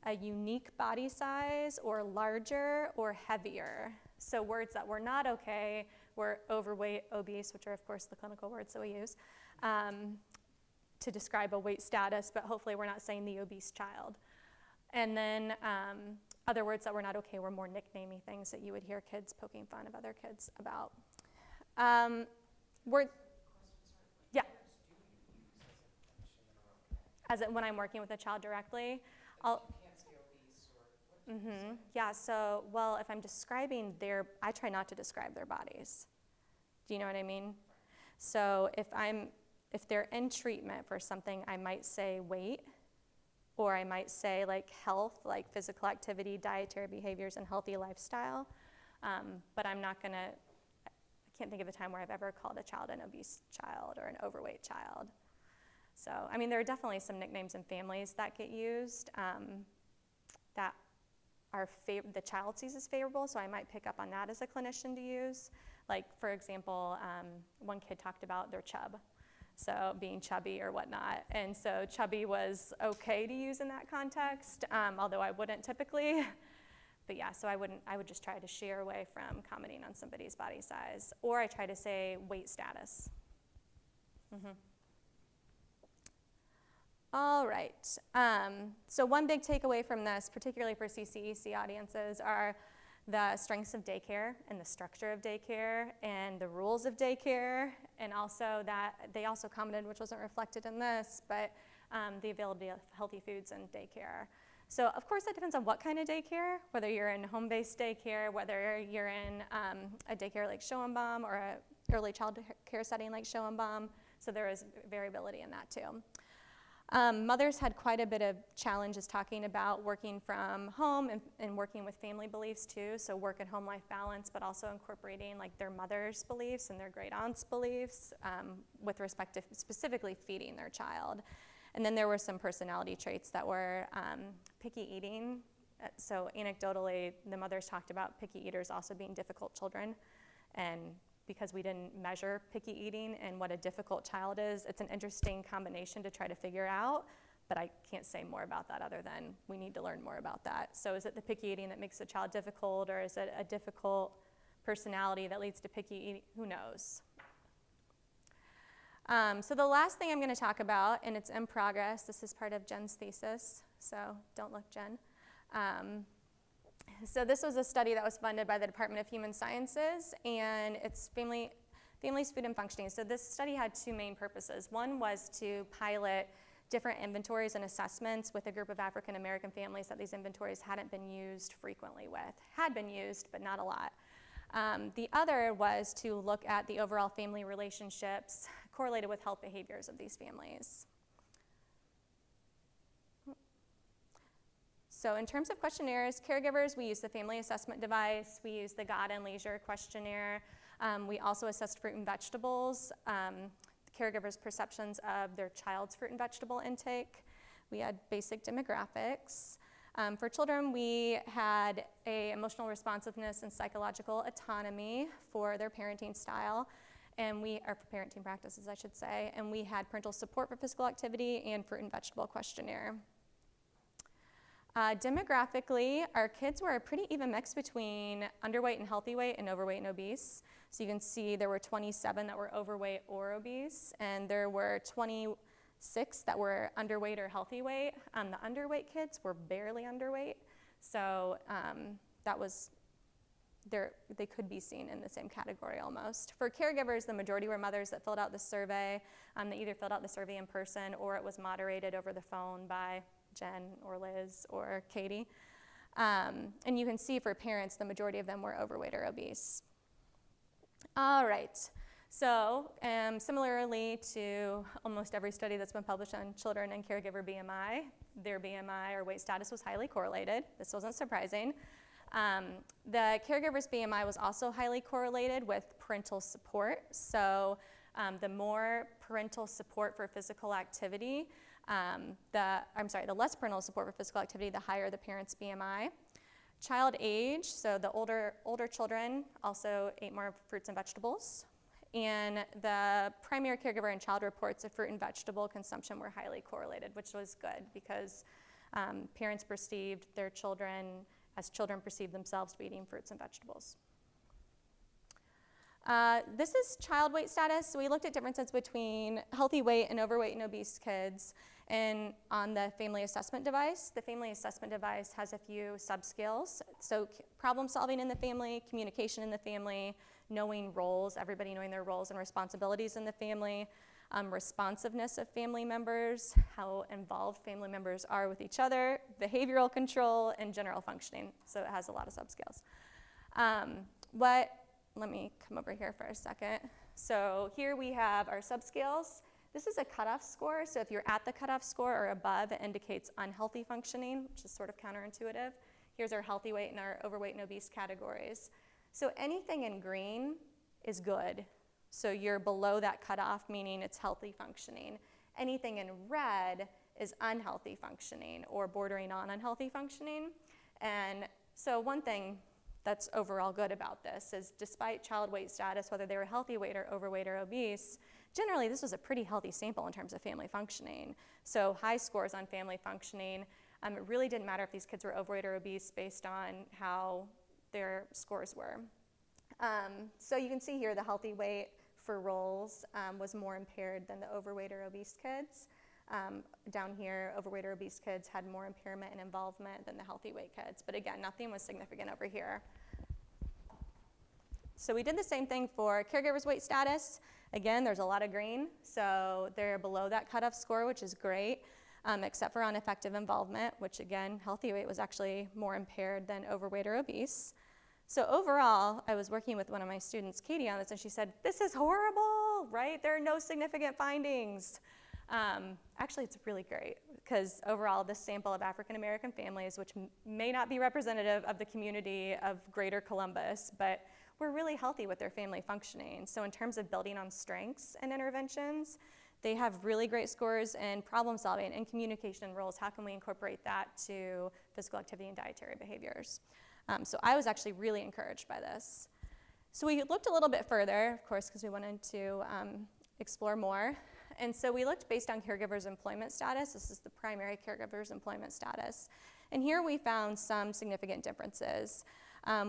a unique body size or larger or heavier. So words that were not okay were overweight, obese, which are of course the clinical words that we use, to describe a weight status, but hopefully we're not saying the obese child. And then other words that were not okay were more nicknamey things that you would hear kids poking fun of other kids about. Yeah. When I'm working with a child directly, yeah, so, well, if I'm describing I try not to describe their bodies. Do you know what I mean? So if they're in treatment for something, I might say weight, or I might say like health, like physical activity, dietary behaviors, and healthy lifestyle. But I can't think of a time where I've ever called a child an obese child or an overweight child. So, I mean, there are definitely some nicknames in families that get used that the child sees as favorable, so I might pick up on that as a clinician to use. Like, for example, one kid talked about their chub, so being chubby or whatnot. And so chubby was okay to use in that context, although I wouldn't typically. But yeah, so I would just try to sheer away from commenting on somebody's body size. Or I try to say weight status. All right, so one big takeaway from this, particularly for CCEC audiences, are the strengths of daycare and the structure of daycare and the rules of daycare, and also that they also commented, which wasn't reflected in this, but the availability of healthy foods in daycare. So of course that depends on what kind of daycare, whether you're in home-based daycare, whether you're in a daycare like Schoenbaum or an early child care setting like Schoenbaum, so there is variability in that too. Mothers had quite a bit of challenges talking about working from home and working with family beliefs too, so work and home life balance, but also incorporating like their mother's beliefs and their great aunt's beliefs with respect to specifically feeding their child. And then there were some personality traits that were picky eating. So anecdotally, the mothers talked about picky eaters also being difficult children, and because we didn't measure picky eating and what a difficult child is, it's an interesting combination to try to figure out, but I can't say more about that other than we need to learn more about that. So is it the picky eating that makes the child difficult, or is it a difficult personality that leads to picky eating? Who knows? So the last thing I'm going to talk about, and it's in progress, this is part of Jen's thesis, so don't look, Jen. So this was a study that was funded by the Department of Human Sciences, and it's Families, Food, and Functioning. So this study had 2 main purposes. One was to pilot different inventories and assessments with a group of African American families that these inventories hadn't been used frequently with. Had been used, but not a lot. The other was to look at the overall family relationships correlated with health behaviors of these families. So in terms of questionnaires, caregivers, we use the family assessment device, we use the God and Leisure questionnaire. We also assessed fruit and vegetables, the caregivers' perceptions of their child's fruit and vegetable intake. We had basic demographics. For children, we had emotional responsiveness and psychological autonomy for their parenting style, or for parenting practices, I should say, and we had parental support for physical activity and fruit and vegetable questionnaire. Demographically, our kids were a pretty even mix between underweight and healthy weight and overweight and obese. So you can see there were 27 that were overweight or obese, and there were 26 that were underweight or healthy weight. The underweight kids were barely underweight, so they could be seen in the same category almost. For caregivers, the majority were mothers that filled out the survey. They either filled out the survey in person or it was moderated over the phone by Jen or Liz or Katie. And you can see for parents, the majority of them were overweight or obese. All right, so similarly to almost every study that's been published on children and caregiver BMI, their BMI or weight status was highly correlated. This wasn't surprising. The caregiver's BMI was also highly correlated with parental support. So the more parental support for physical activity, the less parental support for physical activity, the higher the parent's BMI. Child age, so the older children also ate more fruits and vegetables. And the primary caregiver and child reports of fruit and vegetable consumption were highly correlated, which was good because parents perceived their children as children perceive themselves to be eating fruits and vegetables. This is child weight status. So we looked at differences between healthy weight and overweight and obese kids and on the family assessment device. The family assessment device has a few subscales. So problem solving in the family, communication in the family, knowing roles, everybody knowing their roles and responsibilities in the family, responsiveness of family members, how involved family members are with each other, behavioral control, and general functioning. So it has a lot of subscales. Let me come over here for a second. So here we have our subscales. This is a cutoff score. So if you're at the cutoff score or above, it indicates unhealthy functioning, which is sort of counterintuitive. Here's our healthy weight and our overweight and obese categories. So anything in green is good. So you're below that cutoff, meaning it's healthy functioning. Anything in red is unhealthy functioning or bordering on unhealthy functioning. And so one thing that's overall good about this is despite child weight status, whether they were healthy weight or overweight or obese, generally this was a pretty healthy sample in terms of family functioning. So high scores on family functioning. It really didn't matter if these kids were overweight or obese based on how their scores were. So you can see here the healthy weight for roles was more impaired than the overweight or obese kids. Down here, overweight or obese kids had more impairment and involvement than the healthy weight kids. But again, nothing was significant over here. So we did the same thing for caregivers' weight status. Again, there's a lot of green. So they're below that cutoff score, which is great, except for on effective involvement, which again, healthy weight was actually more impaired than overweight or obese. So overall, I was working with one of my students, Katie, on this, and she said, this is horrible, right? There are no significant findings. Actually, it's really great because overall, this sample of African-American families, which may not be representative of the community of Greater Columbus, but were really healthy with their family functioning. So in terms of building on strengths and interventions, they have really great scores in problem solving and communication roles. How can we incorporate that to physical activity and dietary behaviors? So I was actually really encouraged by this. So we looked a little bit further, of course, because we wanted to explore more. And so we looked based on caregivers' employment status. This is the primary caregivers' employment status. And here we found some significant differences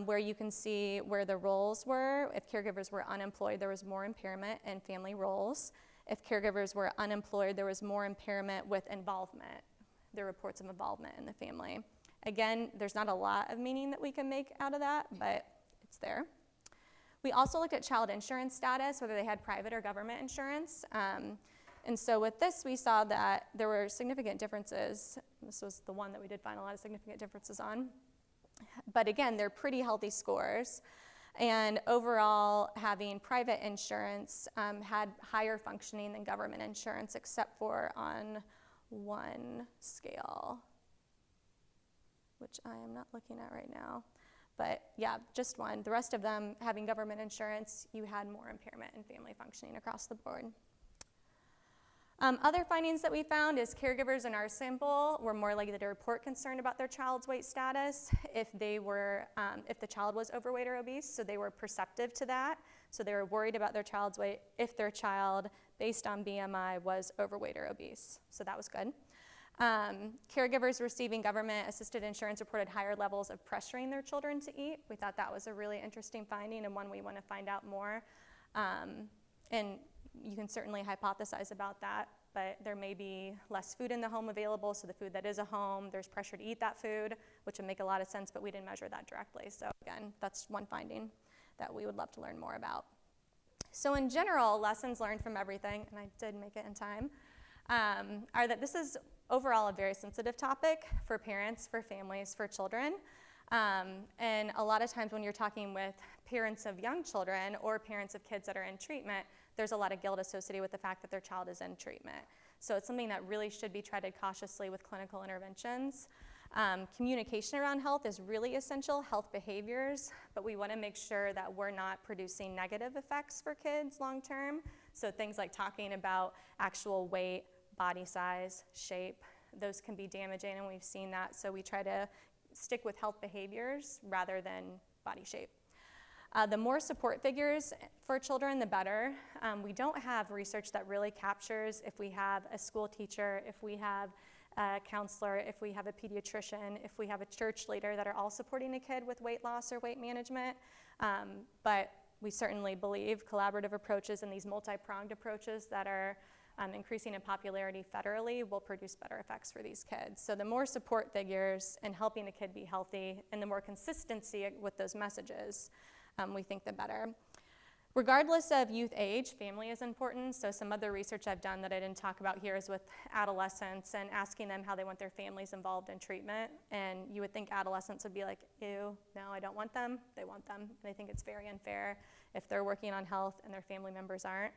where you can see where the roles were. If caregivers were unemployed, there was more impairment in family roles. If caregivers were unemployed, there was more impairment with involvement. There were reports of involvement in the family. Again, there's not a lot of meaning that we can make out of that, but it's there. We also looked at child insurance status, whether they had private or government insurance. And so with this, we saw that there were significant differences. This was the one that we did find a lot of significant differences on. But again, they're pretty healthy scores. And overall, having private insurance had higher functioning than government insurance, except for on one scale. which I am not looking at right now. But yeah, just one. The rest of them having government insurance, you had more impairment in family functioning across the board. Other findings that we found is caregivers in our sample were more likely to report concern about their child's weight status if the child was overweight or obese, so they were perceptive to that. So they were worried about their child's weight if their child, based on BMI, was overweight or obese. So that was good. Caregivers receiving government-assisted insurance reported higher levels of pressuring their children to eat. We thought that was a really interesting finding and one we want to find out more. And you can certainly hypothesize about that, but there may be less food in the home available, so the food that is a home, there's pressure to eat that food, which would make a lot of sense, but we didn't measure that directly. So again, that's one finding that we would love to learn more about. So in general, lessons learned from everything, and I did make it in time, are that this is overall a very sensitive topic for parents, for families, for children. And a lot of times when you're talking with parents of young children or parents of kids that are in treatment, there's a lot of guilt associated with the fact that their child is in treatment. So it's something that really should be treated cautiously with clinical interventions. Communication around health is really essential, health behaviors, but we want to make sure that we're not producing negative effects for kids long term. So things like talking about actual weight, body size, shape, those can be damaging, and we've seen that. So we try to stick with health behaviors rather than body shape. The more support figures for children, the better. We don't have research that really captures if we have a school teacher, if we have a counselor, if we have a pediatrician, if we have a church leader that are all supporting a kid with weight loss or weight management. But we certainly believe collaborative approaches and these multi-pronged approaches that are increasing in popularity federally will produce better effects for these kids. So the more support figures and helping a kid be healthy and the more consistency with those messages, we think the better. Regardless of youth age, family is important. So some other research I've done that I didn't talk about here is with adolescents and asking them how they want their families involved in treatment. And you would think adolescents would be like, ew, no, I don't want them. They want them. And I think it's very unfair if they're working on health and their family members aren't.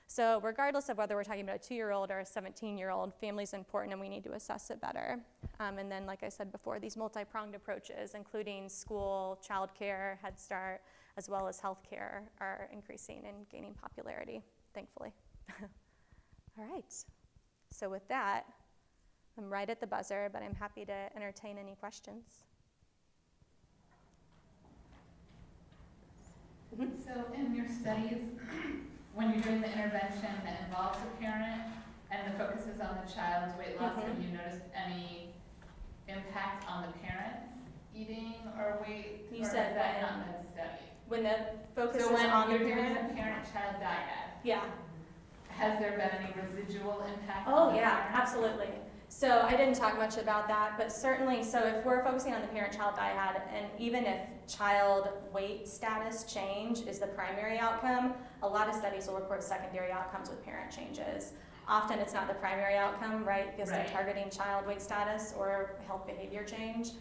So regardless of whether we're talking about a 2-year-old or a 17-year-old, family's important and we need to assess it better. And then, like I said before, these multi-pronged approaches, including school, childcare, Head Start, as well as healthcare, are increasing and gaining popularity, thankfully. All right. So with that, I'm right at the buzzer, but I'm happy to entertain any questions. So in your studies, when you're doing the intervention that involves a parent and the focus is on the child's weight loss, have you noticed any impact on the parents eating or weight? You or said is that when- not been studied? When the focus So is when on the you're doing parent? the parent-child dyad, Yeah. has there been any residual impact Oh, on the yeah, parent? absolutely. So I didn't talk much about that, but certainly, so if we're focusing on the parent-child dyad, and even if child weight status change is the primary outcome, a lot of studies will report secondary outcomes with parent changes. Often it's not the primary outcome, right, because they're Right. targeting child weight status or health behavior change.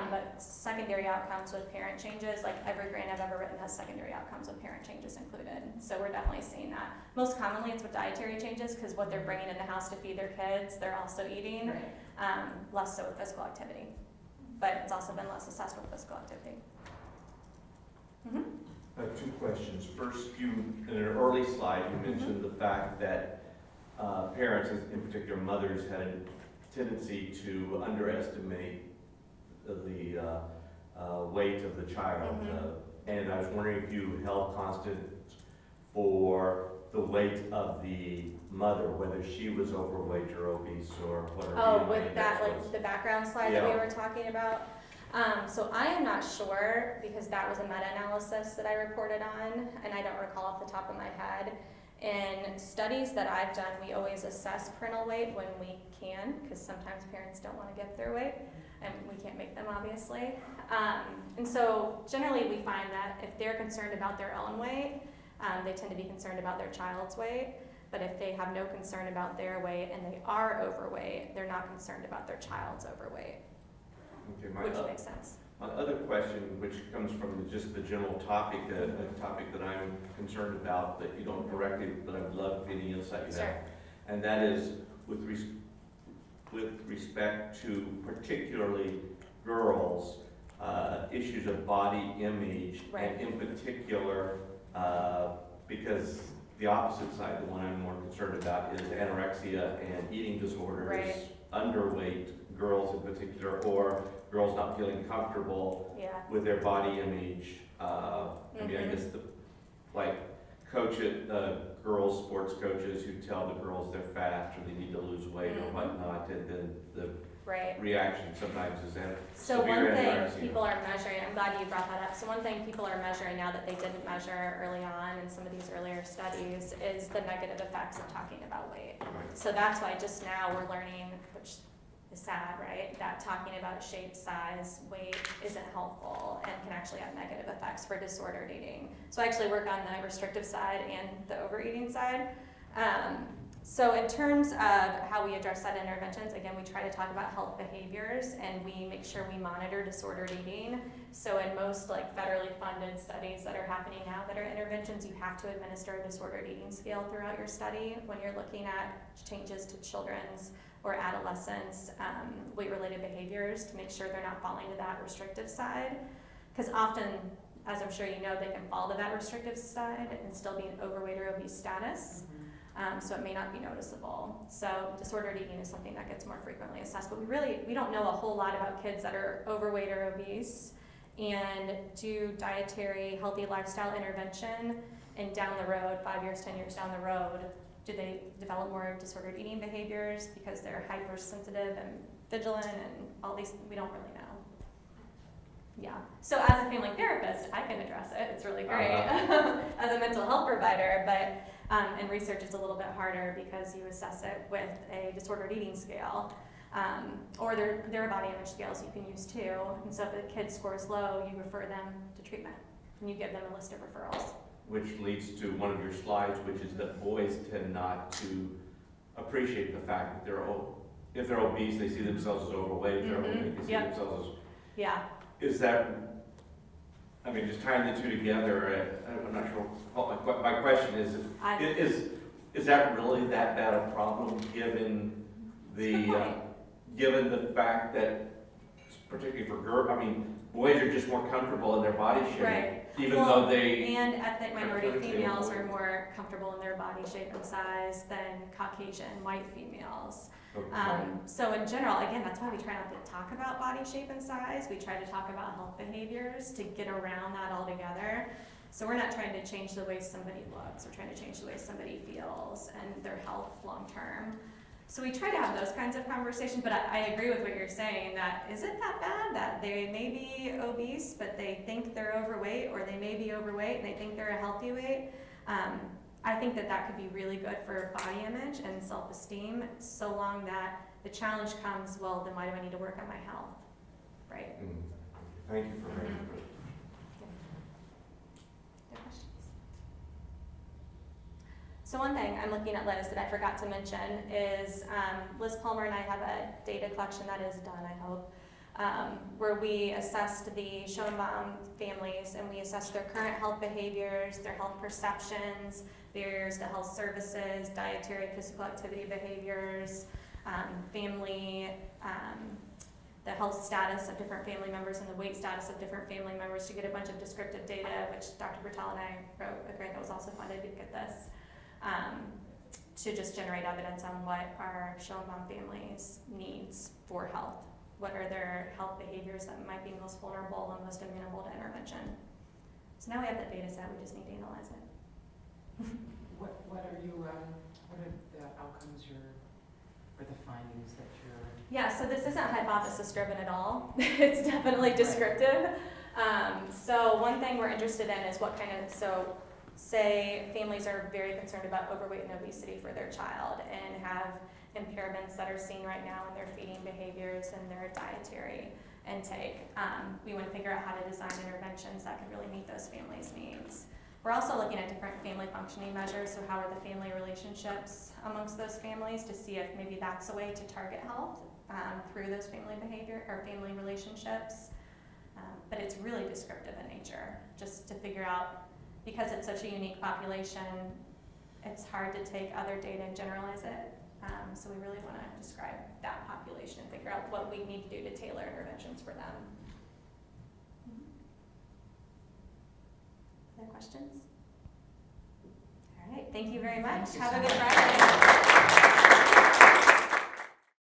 But secondary outcomes with parent changes, like every grant I've ever written has secondary outcomes with parent changes included. So we're definitely seeing that. Most commonly it's with dietary changes because what they're bringing in the house to feed their kids, they're also eating, Right. less so with physical activity. But it's also been less assessed with physical activity. I have 2 questions. First, in an early slide, you mentioned the fact that parents, in particular mothers, had a tendency to underestimate the weight of the child. And I was wondering if you held constant for the weight of the mother, whether she was overweight or obese or whatever. Oh, with that, like the background slide that we Yeah. were talking about? So I am not sure because that was a meta-analysis that I reported on, and I don't recall off the top of my head. In studies that I've done, we always assess parental weight when we can, because sometimes parents don't want to give their weight, and we can't make them, obviously. And so generally we find that if they're concerned about their own weight, they tend to be concerned about their child's weight. But if they have no concern about their weight and they are overweight, they're not concerned about their child's overweight, Okay, which makes sense. my other question, which comes from just the general topic, a topic that I'm concerned about, that you don't directly, but I would love any insight you have. Sure. And that is with respect to particularly girls, issues of body image, Right. and in particular, because the opposite side, the one I'm more concerned about, is anorexia and eating disorders, Right. underweight girls in particular, or girls not feeling comfortable Yeah. with their body image. I mean, I guess girls, sports coaches who tell the girls they're fat or they need to lose weight or whatnot, and then the Right. reaction sometimes is that So severe one thing anorexia. people are measuring, I'm glad you brought that up. So one thing people are measuring now that they didn't measure early on in some of these earlier studies is the negative effects of talking about weight. Right. So that's why just now we're learning, which is sad, right? That talking about shape, size, weight isn't helpful and can actually have negative effects for disordered eating. So I actually work on the restrictive side and the overeating side. So in terms of how we address that interventions, again, we try to talk about health behaviors and we make sure we monitor disordered eating. So in most federally funded studies that are happening now that are interventions, you have to administer a disordered eating scale throughout your study when you're looking at changes to children's or adolescents' weight-related behaviors to make sure they're not falling to that restrictive side. Because often, as I'm sure you know, they can fall to that restrictive side and still be in overweight or obese status. So it may not be noticeable. So disordered eating is something that gets more frequently assessed, but we don't know a whole lot about kids that are overweight or obese and do dietary healthy lifestyle intervention, and down the road, 5 years, 10 years down the road, do they develop more disordered eating behaviors because they're hypersensitive and vigilant and all these, we don't really know. Yeah, so as a family therapist, I can address it, it's really great, as a mental health provider, but and research is a little bit harder because you assess it with a disordered eating scale, or there are body image scales you can use too, and so if a kid scores low, you refer them to treatment, and you give them a list of referrals. Which leads to one of your slides, which is that boys tend not to appreciate the fact that if they're obese, they see themselves as overweight, if they're overweight, they see themselves as... Yeah. Is that, I mean, just tying the two together, I'm not sure what my question is. Is that really that bad a problem given the fact that, particularly for girls, I mean, boys are just more comfortable in their body shape. Right. Even though they... And ethnic minority Ethnically females overweight. are more comfortable in their body shape and size than Caucasian white females. Okay. So in general, again, that's why we try not to talk about body shape and size. We try to talk about health behaviors to get around that altogether. So we're not trying to change the way somebody looks. We're trying to change the way somebody feels and their health long term. So we try to have those kinds of conversations, but I agree with what you're saying, that is it that bad that they may be obese, but they think they're overweight, or they may be overweight and they think they're a healthy weight? I think that could be really good for body image and self-esteem, so long that the challenge comes, well, then why do I need to work on my health, right? Thank you for raising it. Other questions? So one thing I'm looking at, Liz, that I forgot to mention is Liz Palmer and I have a data collection that is done, I hope, where we assessed the Schoenbaum families and we assessed their current health behaviors, their health perceptions, barriers to health services, dietary physical activity behaviors, the health status of different family members and the weight status of different family members to get a bunch of descriptive data, which Dr. Bertal and I wrote a grant that was also funded to get this, to just generate evidence on what are Schoenbaum families' needs for health. What are their health behaviors that might be most vulnerable and most amenable to intervention? So now we have that data set, we just need to analyze it. What are the outcomes or the findings that you're... Yeah, so this isn't hypothesis driven at all. It's definitely descriptive. So one thing we're interested in is what kind of, so say families are very concerned about overweight and obesity for their child and have impairments that are seen right now in their feeding behaviors and their dietary intake. We want to figure out how to design interventions that can really meet those families' needs. We're also looking at different family functioning measures, so how are the family relationships amongst those families to see if maybe that's a way to target health through those family behavior or family relationships. But it's really descriptive in nature, just to figure out, because it's such a unique population, it's hard to take other data and generalize it. So we really want to describe that population and figure out what we need to do to tailor interventions for them. Other questions? All right, thank you very much. Thank you Have so a good much. Friday.